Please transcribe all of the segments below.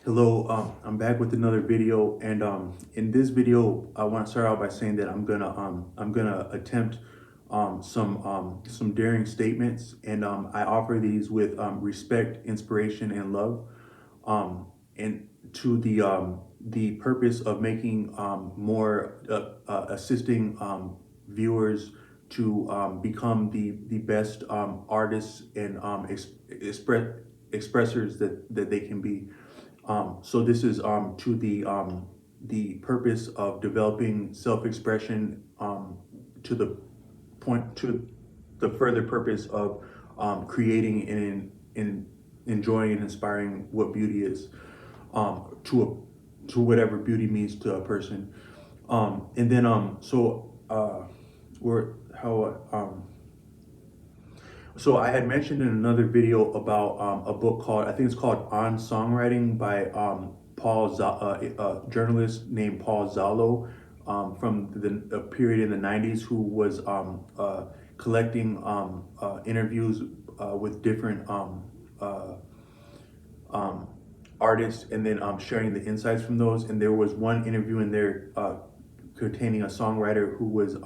Hello, I'm back with another video, and in this video, I want to start out by saying that I'm gonna attempt some daring statements, and I offer these with respect, inspiration, and love, and to the purpose of making more assisting viewers to become the best artists and expressors that they can be. So this is to the purpose of developing self-expression, to the to the further purpose of creating and enjoying and inspiring what beauty is, to whatever beauty means to a person. And then we're how So I had mentioned in another video about a book called, I think it's called On Songwriting by a journalist named Paul Zalo, from a period in the 90s, who was collecting interviews with different um, artists, and then sharing the insights from those. And there was one interview in there containing a songwriter who was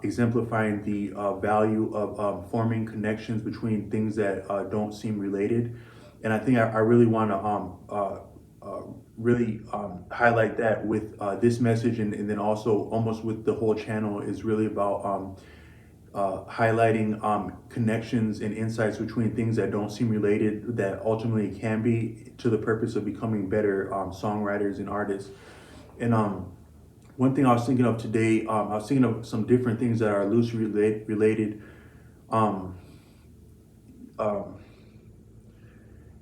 exemplifying the value of forming connections between things that don't seem related. And I think I really want to really highlight that with this message, and then also almost with the whole channel is really about highlighting connections and insights between things that don't seem related that ultimately can be, to the purpose of becoming better songwriters and artists. And one thing I was thinking of today, I was thinking of some different things that are loosely related. Um, um,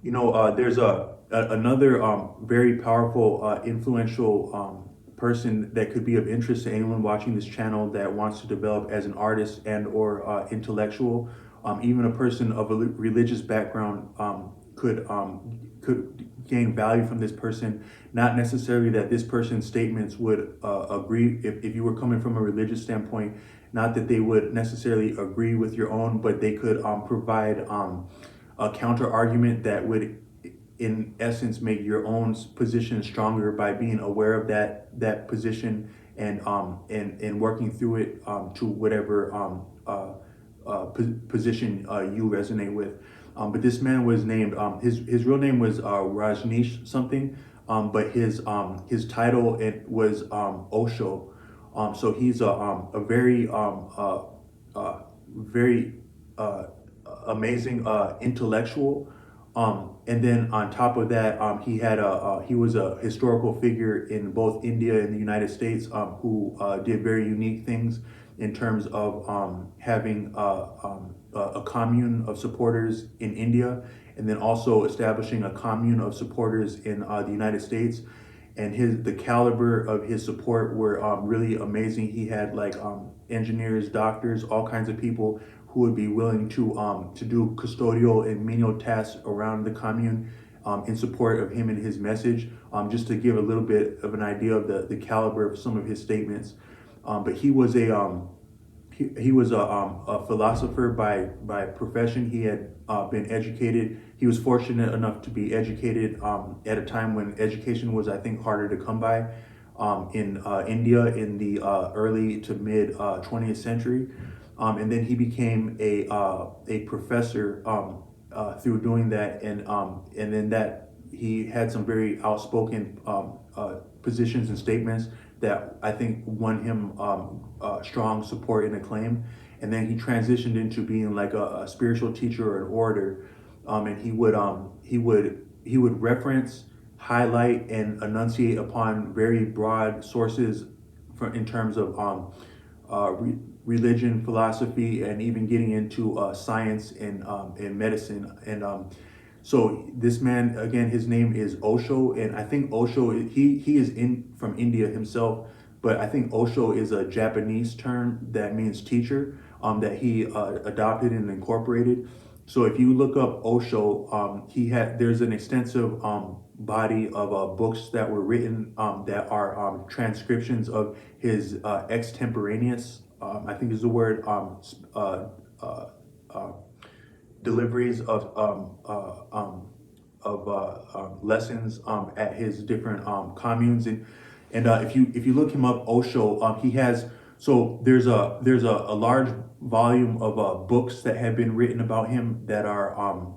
there's another very powerful, influential person that could be of interest to anyone watching this channel that wants to develop as an artist and or intellectual. Even a person of a religious background could gain value from this person. Not necessarily that this person's statements would agree, if you were coming from a religious standpoint, not that they would necessarily agree with your own, but they could provide a counter argument that would in essence make your own position stronger by being aware of that position, and working through it to whatever position you resonate with. But this man was named, his real name was Rajneesh something, but his title, it was Osho. So he's a very amazing intellectual. And then on top of that, he was a historical figure in both India and the United States, who did very unique things in terms of having a commune of supporters in India, and then also establishing a commune of supporters in the United States. And the caliber of his support were really amazing. He had like engineers, doctors, all kinds of people who would be willing to do custodial and menial tasks around the commune, in support of him and his message. Just to give a little bit of an idea of the caliber of some of his statements. But he was a philosopher by profession. He had been educated. He was fortunate enough to be educated at a time when education was, I think, harder to come by in India in the early to mid 20th century. And then he became a professor through doing that, and then that he had some very outspoken positions and statements that I think won him strong support and acclaim. And then he transitioned into being like a spiritual teacher or an orator, and he would reference, highlight, and enunciate upon very broad sources in terms of religion, philosophy, and even getting into science and medicine. And so this man, again, his name is Osho, and I think Osho, he is in from India himself, but I think Osho is a Japanese term that means teacher, that he adopted and incorporated. So if you look up Osho, there's an extensive body of books that were written, that are transcriptions of his extemporaneous, I think is the word, uh, uh, deliveries of lessons at his different communes. And if you look him up, Osho, he has, so there's a large volume of books that have been written about him that are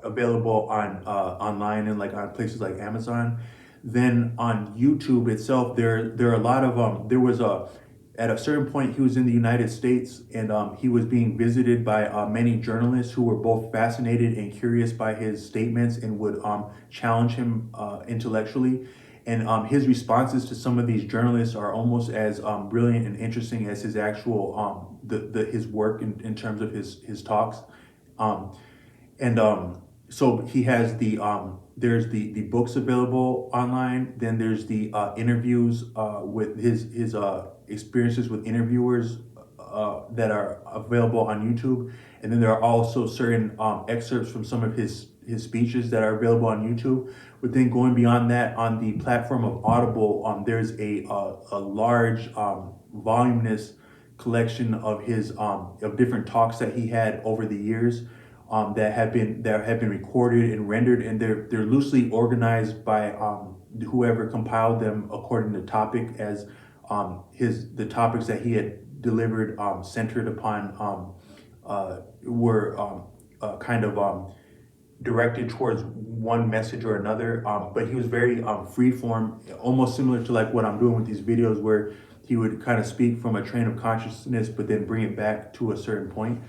available on online and like on places like Amazon. Then on YouTube itself, there are a lot of there was a at a certain point he was in the United States, and he was being visited by many journalists who were both fascinated and curious by his statements and would challenge him intellectually. And his responses to some of these journalists are almost as brilliant and interesting as his actual his work in terms of his talks. Um, and so he has there's the books available online. Then there's the interviews with his experiences with interviewers that are available on YouTube. And then there are also certain excerpts from some of his speeches that are available on YouTube. But then going beyond that, on the platform of Audible, there's a large voluminous collection of his of different talks that he had over the years, that have been recorded and rendered, and they're loosely organized by whoever compiled them according to topic, as the topics that he had delivered centered upon were kind of directed towards one message or another. But he was very free form, almost similar to like what I'm doing with these videos, where he would kind of speak from a train of consciousness, but then bring it back to a certain point.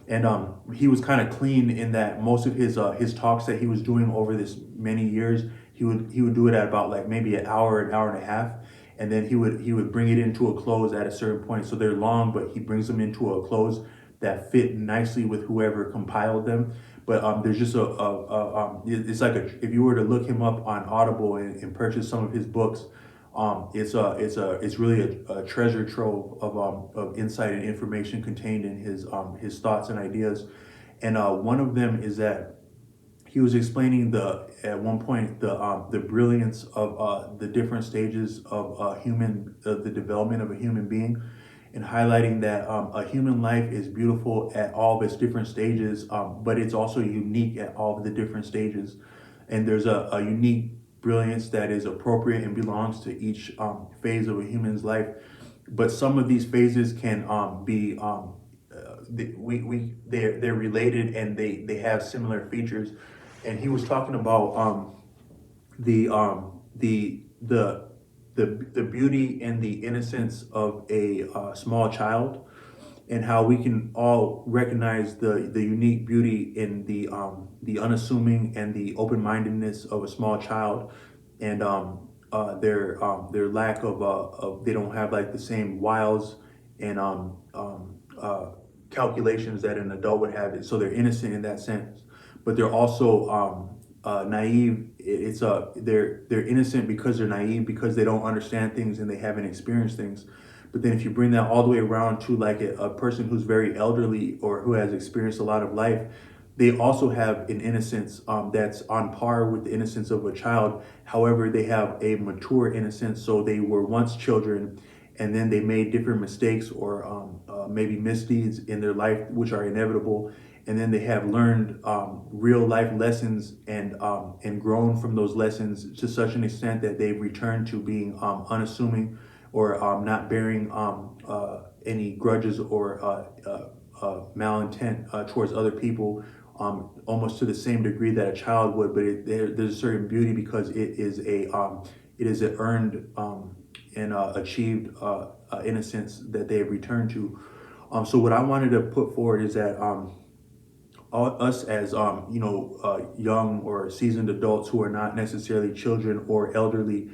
And he was kind of clean in that most of his talks that he was doing over this many years, he would do it at about like maybe an hour and a half, and then he would bring it into a close at a certain point. So they're long, but he brings them into a close that fit nicely with whoever compiled them. But there's just it's like if you were to look him up on Audible and purchase some of his books, it's really a treasure trove of insight and information contained in his thoughts and ideas. And one of them is that he was explaining at one point the brilliance of the different stages of the development of a human being, and highlighting that a human life is beautiful at all of its different stages, but it's also unique at all of the different stages. And there's a unique brilliance that is appropriate and belongs to each phase of a human's life. But some of these phases can be they're related, and they have similar features. And he was talking about the the beauty and the innocence of a small child, and how we can all recognize the unique beauty in the unassuming and the open-mindedness of a small child, and their lack of they don't have like the same wiles and calculations that an adult would have. So they're innocent in that sense, but they're also naive. They're innocent because they're naive, because they don't understand things and they haven't experienced things. But then if you bring that all the way around to like a person who's very elderly or who has experienced a lot of life, they also have an innocence that's on par with the innocence of a child. However, they have a mature innocence, so they were once children, and then they made different mistakes or maybe misdeeds in their life, which are inevitable. And then they have learned real life lessons and grown from those lessons to such an extent that they've returned to being unassuming, or not bearing any grudges or malintent towards other people, almost to the same degree that a child would. But there's a certain beauty because it is an earned and achieved innocence that they have returned to. So what I wanted to put forward is that us as young or seasoned adults who are not necessarily children or elderly,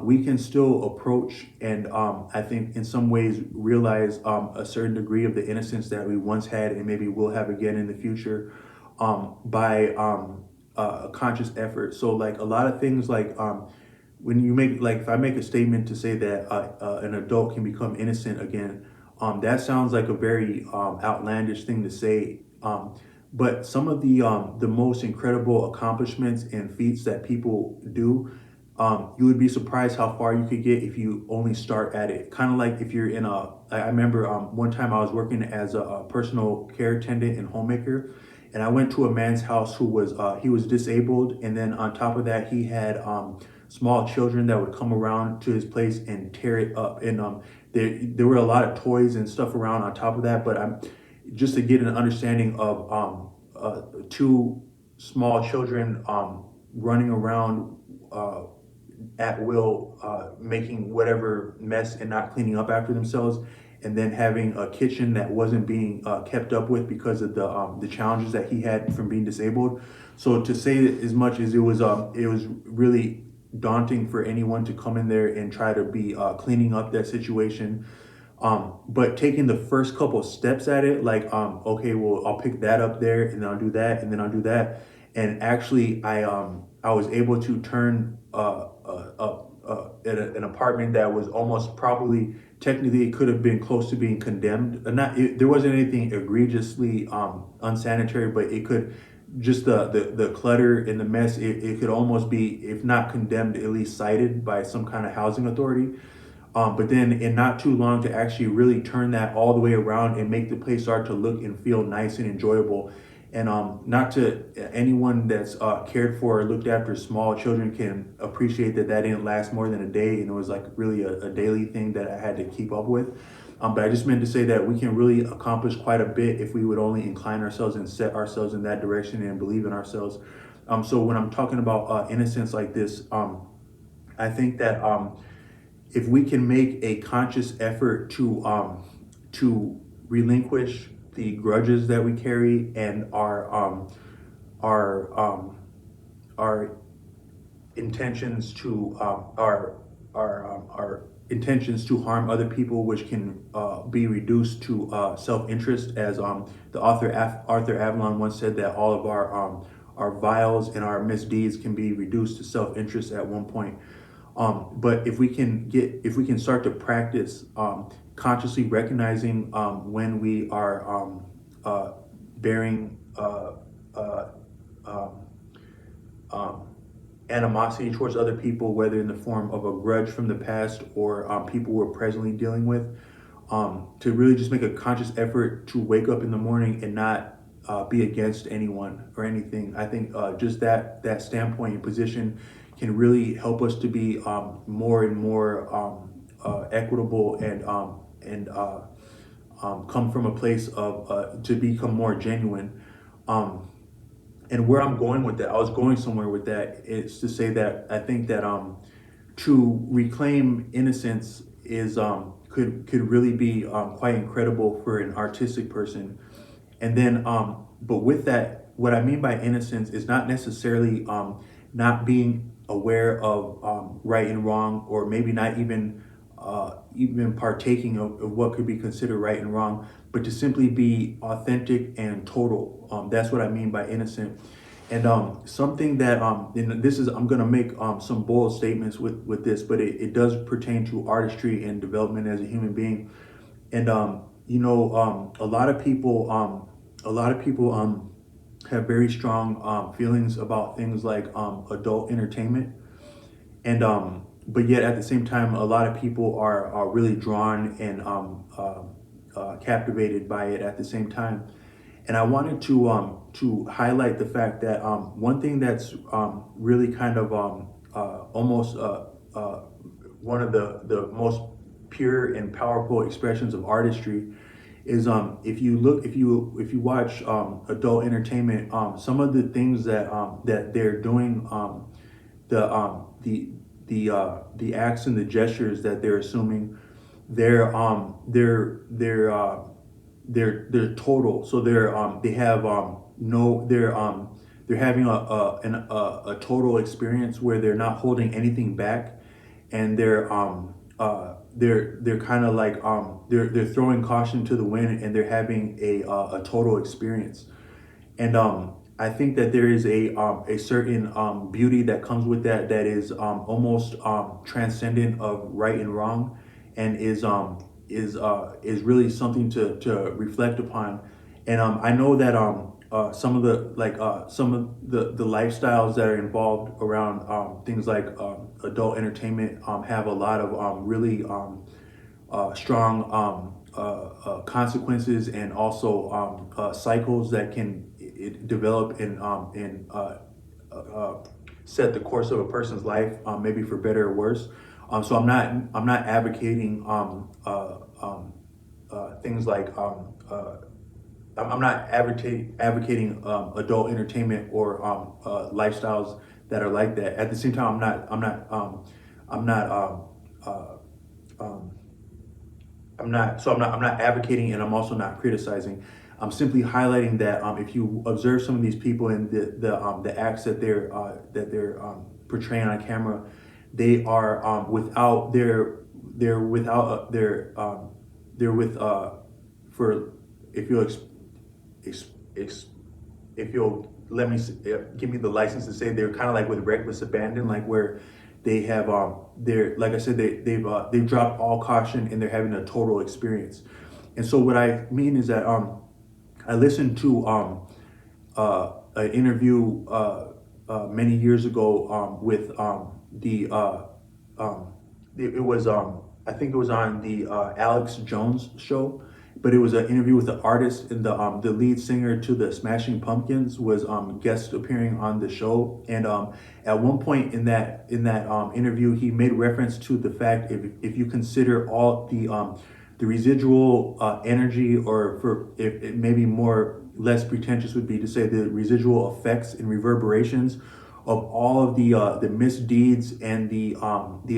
we can still approach and I think in some ways realize a certain degree of the innocence that we once had and maybe will have again in the future, by a conscious effort. So like a lot of things, like when you make, like if I make a statement to say that an adult can become innocent again, that sounds like a very outlandish thing to say. But some of the most incredible accomplishments and feats that people do, you would be surprised how far you could get if you only start at it. Kind of like if you're in I remember one time I was working as a personal care attendant and homemaker, and I went to a man's house who was he was disabled, and then on top of that, he had small children that would come around to his place and tear it up. And there were a lot of toys and stuff around on top of that. But I'm just to get an understanding of two small children running around at will, making whatever mess and not cleaning up after themselves, and then having a kitchen that wasn't being kept up with because of the challenges that he had from being disabled. So to say that as much as it was really daunting for anyone to come in there and try to be cleaning up that situation. But taking the first couple steps at it, like, okay, well, I'll pick that up there, and then I'll do that, and then I'll do that, and actually, I was able to turn an apartment that was almost probably technically it could have been close to being condemned. Not there wasn't anything egregiously unsanitary, but it could just the clutter and the mess. It could almost be, if not condemned, at least cited by some kind of housing authority. But then in not too long to actually really turn that all the way around and make the place start to look and feel nice and enjoyable. And not to anyone that's cared for or looked after small children can appreciate that that didn't last more than a day, and it was like really a daily thing that I had to keep up with. But I just meant to say that we can really accomplish quite a bit if we would only incline ourselves and set ourselves in that direction and believe in ourselves. So when I'm talking about innocence like this, I think that if we can make a conscious effort to relinquish the grudges that we carry and our intentions to our intentions to harm other people, which can be reduced to self-interest, as the author Arthur Avalon once said, that all of our vials and our misdeeds can be reduced to self-interest at one point. But if we can start to practice consciously recognizing when we are bearing animosity towards other people, whether in the form of a grudge from the past or people we're presently dealing with, to really just make a conscious effort to wake up in the morning and not be against anyone or anything. I think just that standpoint and position can really help us to be more and more equitable and come from a place of to become more genuine. And where I'm going with that, I was going somewhere with that, is to say that I think that to reclaim innocence is could really be quite incredible for an artistic person. And then, but with that, what I mean by innocence is not necessarily not being aware of right and wrong, or maybe not even even partaking of what could be considered right and wrong, but to simply be authentic and total. That's what I mean by innocent. And something that and this is, I'm gonna make some bold statements with this, but it does pertain to artistry and development as a human being. And a lot of people have very strong feelings about things like adult entertainment, and but yet at the same time, a lot of people are really drawn and captivated by it at the same time. And I wanted to highlight the fact that one thing that's really kind of almost one of the most pure and powerful expressions of artistry is if you watch adult entertainment, some of the things that they're doing, the acts and the gestures that they're assuming, they're total. So they have no they're having a total experience where they're not holding anything back, and they're kind of like they're throwing caution to the wind, and they're having a total experience. And I think that there is a certain beauty that comes with that is almost transcendent of right and wrong, and is really something to reflect upon. And I know that some of the lifestyles that are involved around things like adult entertainment have a lot of really strong consequences, and also cycles that can it develop and set the course of a person's life, maybe for better or worse. So I'm not advocating things like I'm not advocating adult entertainment or lifestyles that are like that. At the same time, I'm not um, I'm not advocating, and I'm also not criticizing. I'm simply highlighting that if you observe some of these people and the acts that they're portraying on camera, they are without they're without they're with for if you'll ex, ex, if you'll let me give me the license to say, they're kind of like with reckless abandon, like where they have they're like I said, they've dropped all caution and they're having a total experience. And so what I mean is that I listened to an interview many years ago with um, it was I think it was on the Alex Jones show, but it was an interview with the artist, and the lead singer to the Smashing Pumpkins was guest appearing on the show. And at one point in that interview, he made reference to the fact, if you consider all the residual energy, or for if it maybe more less pretentious would be to say the residual effects and reverberations of all of the misdeeds and the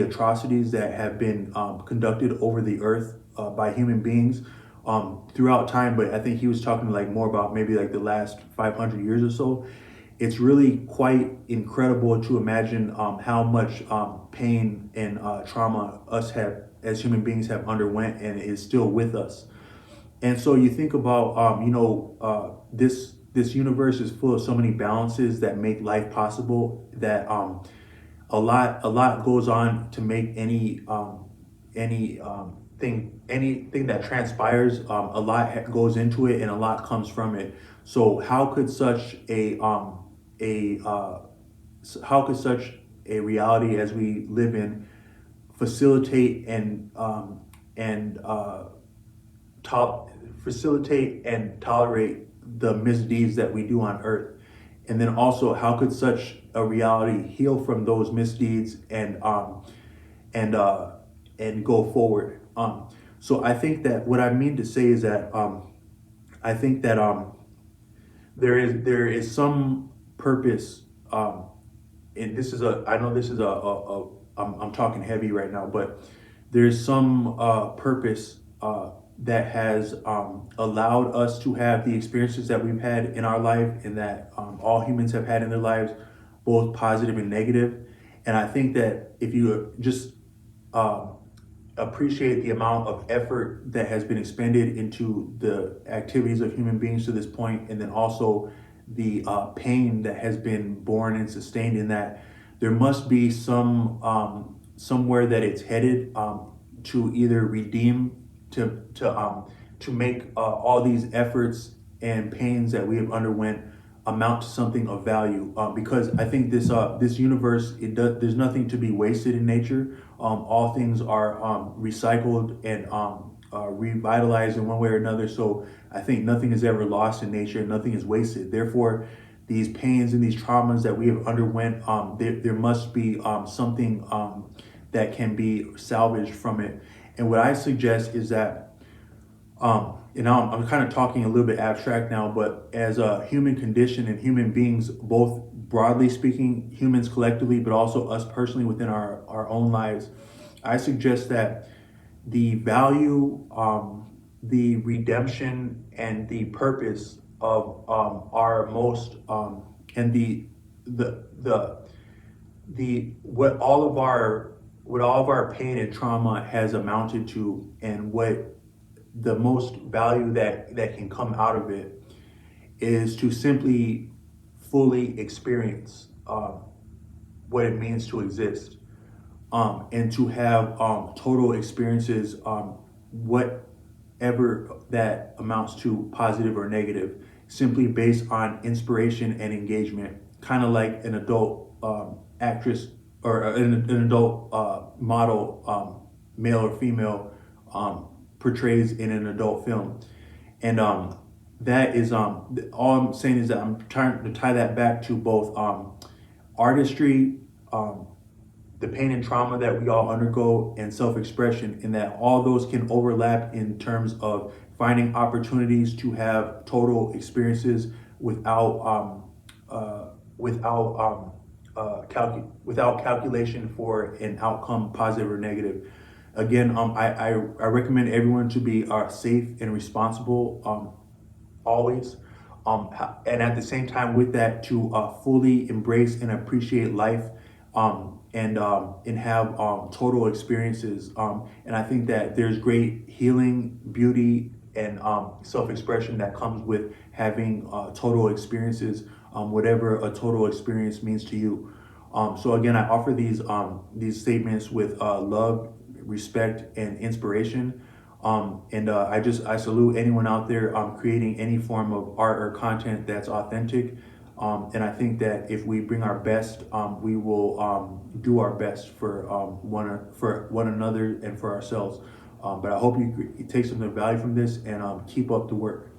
atrocities that have been conducted over the earth by human beings throughout time. But I think he was talking like more about maybe like the last 500 years or so. It's really quite incredible to imagine how much pain and trauma us have as human beings have underwent and is still with us. And so you think about, this universe is full of so many balances that make life possible. That a lot goes on to make any anything that transpires. A lot goes into it, and a lot comes from it. So a how could such a reality as we live in facilitate and to- facilitate and tolerate the misdeeds that we do on earth? And then also, how could such a reality heal from those misdeeds and and go forward? So I think that what I mean to say is that I think that there is some purpose, and this is a I know this is I'm talking heavy right now, but there's some purpose that has allowed us to have the experiences that we've had in our life, and that all humans have had in their lives, both positive and negative. And I think that if you just um, appreciate the amount of effort that has been expended into the activities of human beings to this point, and then also the pain that has been borne and sustained in that, there must be somewhere that it's headed to either redeem, to make all these efforts and pains that we have underwent amount to something of value. Because I think this universe, there's nothing to be wasted in nature. All things are recycled and revitalized in one way or another. So I think nothing is ever lost in nature. Nothing is wasted. Therefore, these pains and these traumas that we have underwent, there must be something that can be salvaged from it. And what I suggest is that, and now I'm kind of talking a little bit abstract now, but as a human condition and human beings, both broadly speaking, humans collectively, but also us personally within our own lives, I suggest that the value, the redemption, and the purpose of our most and the what all of our pain and trauma has amounted to, and what the most value that can come out of it, is to simply fully experience what it means to exist, and to have total experiences, whatever that amounts to, positive or negative, simply based on inspiration and engagement, kind of like an adult actress, or an adult model, male or female, portrays in an adult film. And that is all I'm saying is that I'm trying to tie that back to both artistry, um, the pain and trauma that we all undergo, and self-expression, and that all those can overlap in terms of finding opportunities to have total experiences without uh, without without calculation for an outcome, positive or negative. Again, I recommend everyone to be safe and responsible, always. And at the same time, with that, to fully embrace and appreciate life, and have total experiences. And I think that there's great healing, beauty, and self-expression that comes with having total experiences, whatever a total experience means to you. So again, I offer these statements with love, respect, and inspiration. And I salute anyone out there creating any form of art or content that's authentic. And I think that if we bring our best, we will do our best for one another and for ourselves. But I hope you take some value from this and keep up the work.